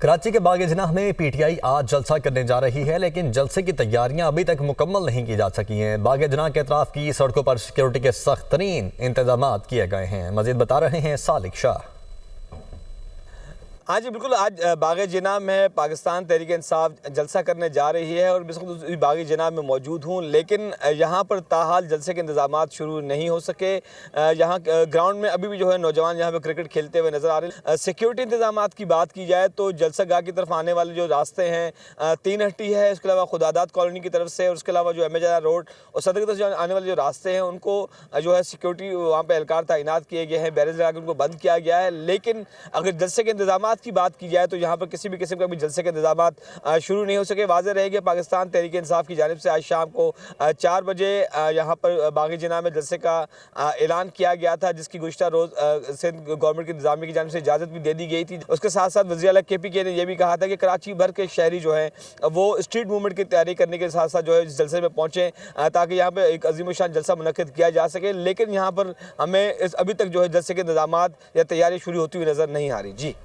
कराची के बाग जिनाह में पीटीआई आज जलसा करने जा रही है, लेकिन जलसे की तैयारियां अभी तक मुकम्मल नहीं की जा सकी हैं। बाग जिनाह के अतराफ की सड़कों पर सिक्योरिटी के सख्त तरीन इंतजाम किए गए हैं। मजीद बता रहे हैं सालिक शाह। हाँ जी बिल्कुल, आज बाग जिनाह में पाकिस्तान तहरीक इंसाफ जलसा करने जा रही है और बिल्कुल बाग जिनाह में मौजूद हूँ, लेकिन यहाँ पर ताहाल जलसे के इंतजाम शुरू नहीं हो सके। यहाँ ग्राउंड में अभी भी जो है नौजवान यहाँ पे क्रिकेट खेलते हुए नज़र आ रहे हैं। सिक्योरिटी इंतजाम की बात की जाए तो जलसा गाह की तरफ आने वाले जो रास्ते हैं, 3 हट्टी है, उसके अलावा खुदादात कॉलोनी की तरफ से, और उसके अलावा जो एमएजआर रोड और सदर की तरफ से आने वाले जो रास्ते हैं उनको जो है सिक्योरिटी वहाँ पर एहलकार तैनात किए गए हैं, बैरियर लगा के उनको बंद किया गया है। लेकिन अगर जलसे के इंतजाम की बात की जाए तो यहाँ पर किसी भी किस्म का भी जलसे के इंतजाम शुरू नहीं हो सके। वाज़ेह रहेगी पाकिस्तान तहरीक इंसाफ की जानिब से आज शाम को 4 बजे यहाँ पर बाग जिनाह में जलसे का ऐलान किया गया था, जिसकी गुज़िश्ता रोज़ सिंध गवर्नमेंट की इंतजामिया की जानिब से इजाज़त भी दे दी गई थी। उसके साथ साथ वज़ीर आला KPK ने यह भी कहा था कि कराची भर के शहरी जो हैं वो स्ट्रीट मूवमेंट की तैयारी करने के साथ साथ जो है इस जलसे में पहुँचें ताकि यहाँ पर एक अज़ीमुशान जलसा मुनक़्क़िद किया जा सके। लेकिन यहाँ पर हमें अभी तक जो है जलसे के इंतजाम या तैयारी शुरू होती हुई नज़र नहीं आ रही। जी।